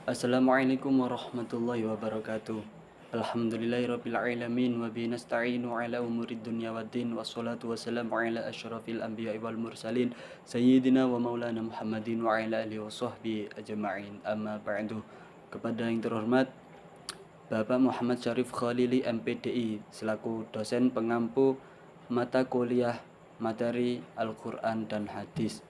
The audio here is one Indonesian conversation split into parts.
Assalamualaikum warahmatullahi wabarakatuh. Alhamdulillahirabbil alamin wa bihi nasta'inu ala umurid dunya waddin wassalatu wassalamu ala asyrafil anbiya'i wal mursalin sayyidina wa maulana Muhammadin wa ala alihi wa sahbihi ajma'in. Amma ba'du. Kepada yang terhormat Bapak Muhammad Syarif Khalili MPDI selaku dosen pengampu mata kuliah materi Al-Qur'an dan Hadis.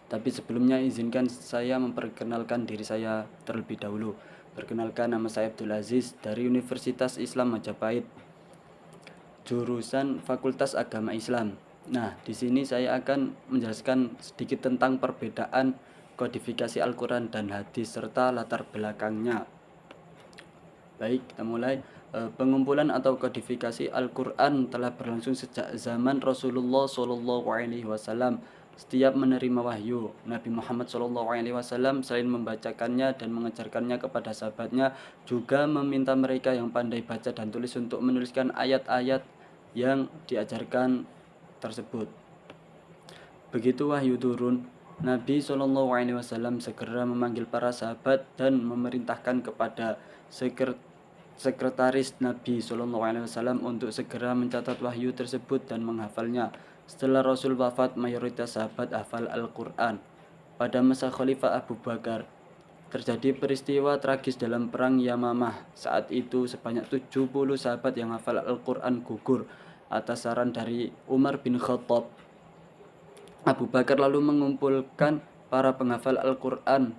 Tapi sebelumnya izinkan saya memperkenalkan diri saya terlebih dahulu. Perkenalkan, nama saya Abdul Aziz dari Universitas Islam Majapahit, jurusan Fakultas Agama Islam. Nah, di sini saya akan menjelaskan sedikit tentang perbedaan kodifikasi Al-Quran dan hadis serta latar belakangnya. Baik, kita mulai. Pengumpulan atau kodifikasi Al-Quran telah berlangsung sejak zaman Rasulullah SAW. Setiap menerima wahyu, Nabi Muhammad SAW selain membacakannya dan mengajarkannya kepada sahabatnya, juga meminta mereka yang pandai baca dan tulis untuk menuliskan ayat-ayat yang diajarkan tersebut. Begitu wahyu turun, Nabi SAW segera memanggil para sahabat dan memerintahkan kepada sekretaris Nabi SAW untuk segera mencatat wahyu tersebut dan menghafalnya. Setelah Rasul wafat, mayoritas sahabat hafal Al-Quran. Pada masa Khalifah Abu Bakar, terjadi peristiwa tragis dalam perang Yamamah. Saat itu sebanyak 70 sahabat yang hafal Al-Quran gugur atas saran dari Umar bin Khattab. Abu Bakar lalu mengumpulkan para penghafal Al-Quran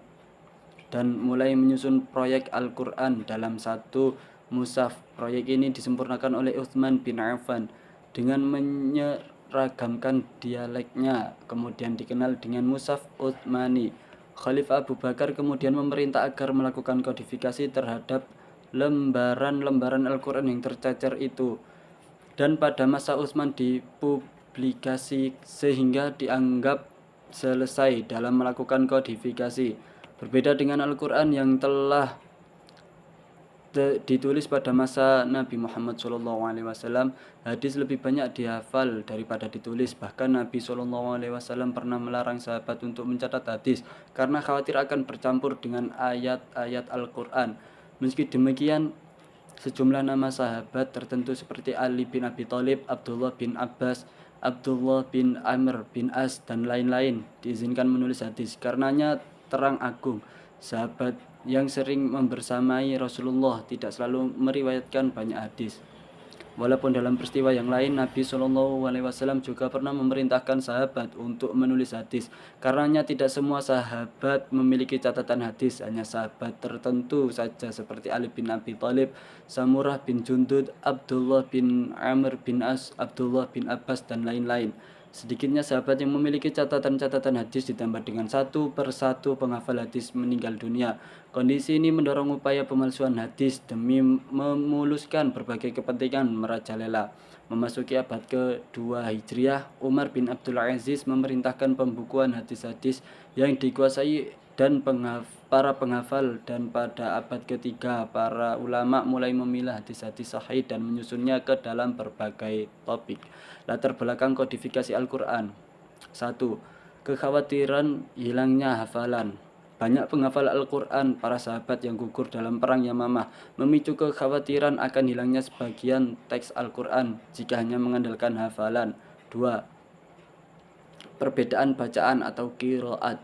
dan mulai menyusun proyek Al-Quran dalam satu mushaf. Proyek ini disempurnakan oleh Utsman bin Affan dengan ragamkan dialeknya, kemudian dikenal dengan Mushaf Utsmani. Khalifah Abu Bakar kemudian memerintah agar melakukan kodifikasi terhadap lembaran-lembaran Al-Quran yang tercecer itu, dan pada masa Utsman dipublikasi sehingga dianggap selesai dalam melakukan kodifikasi. Berbeda dengan Al-Quran yang telah ditulis pada masa Nabi Muhammad SAW, hadis lebih banyak dihafal daripada ditulis. Bahkan Nabi SAW pernah melarang sahabat untuk mencatat hadis karena khawatir akan bercampur dengan ayat-ayat Al-Quran. Meski demikian, sejumlah nama sahabat tertentu seperti Ali bin Abi Thalib, Abdullah bin Abbas, Abdullah bin Amr bin As, dan lain-lain diizinkan menulis hadis. Karenanya terang agung, sahabat yang sering membersamai Rasulullah tidak selalu meriwayatkan banyak hadis. Walaupun dalam peristiwa yang lain, Nabi SAW juga pernah memerintahkan sahabat untuk menulis hadis. Karenanya tidak semua sahabat memiliki catatan hadis, hanya sahabat tertentu saja seperti Ali bin Abi Thalib, Samurah bin Jundud, Abdullah bin Amr bin As, Abdullah bin Abbas, dan lain-lain. Sedikitnya sahabat yang memiliki catatan-catatan hadis ditambah dengan satu persatu penghafal hadis meninggal dunia. Kondisi ini mendorong upaya pemalsuan hadis demi memuluskan berbagai kepentingan merajalela. Memasuki abad ke-2 Hijriah, Umar bin Abdul Aziz memerintahkan pembukuan hadis-hadis yang dikuasai dan para penghafal, dan pada abad ke-3 para ulama mulai memilah hadis-hadis sahih dan menyusunnya ke dalam berbagai topik. Latar belakang kodifikasi Al-Quran. 1. Kekhawatiran hilangnya hafalan. Banyak penghafal Al-Quran, para sahabat yang gugur dalam perang Yamamah, memicu kekhawatiran akan hilangnya sebagian teks Al-Quran jika hanya mengandalkan hafalan. 2. Perbedaan bacaan atau qiraat.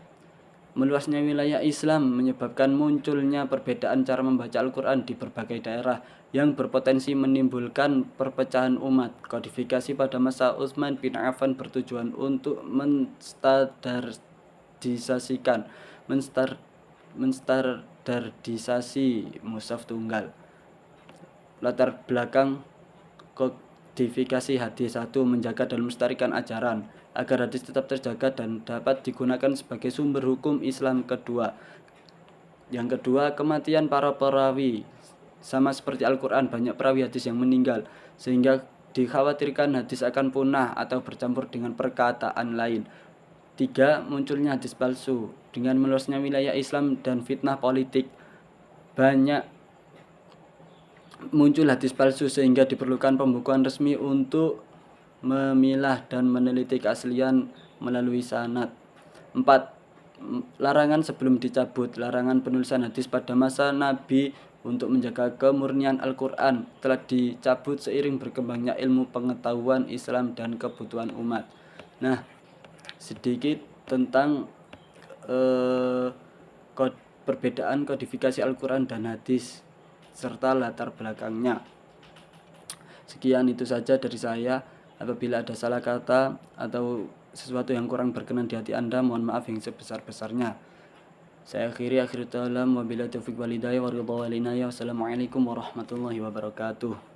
Meluasnya wilayah Islam menyebabkan munculnya perbedaan cara membaca Al-Quran di berbagai daerah yang berpotensi menimbulkan perpecahan umat. Kodifikasi pada masa Utsman bin Affan bertujuan untuk menstandardisasi mushaf tunggal. Latar belakang kodifikasi hadis. 1. Menjaga dan melestarikan ajaran agar hadis tetap terjaga dan dapat digunakan sebagai sumber hukum Islam. Yang kedua, kematian para perawi. Sama seperti Al-Quran, banyak perawi hadis yang meninggal, sehingga dikhawatirkan hadis akan punah atau bercampur dengan perkataan lain. 3. Munculnya hadis palsu. Dengan meluasnya wilayah Islam dan fitnah politik, banyak muncul hadis palsu sehingga diperlukan pembukuan resmi untuk memilah dan meneliti keaslian melalui sanad. 4. larangan sebelum dicabut. Larangan penulisan hadis pada masa Nabi untuk menjaga kemurnian Al-Quran telah dicabut seiring berkembangnya ilmu pengetahuan Islam dan kebutuhan umat. Nah, sedikit tentang perbedaan kodifikasi Al-Quran dan hadis serta latar belakangnya. Sekian itu saja dari saya. Apabila ada salah kata atau sesuatu yang kurang berkenan di hati Anda, mohon maaf yang sebesar-besarnya. Saya akhiri taufiq wal hidayah wa ridha wal inayah. Wassalamualaikum warahmatullahi wabarakatuh.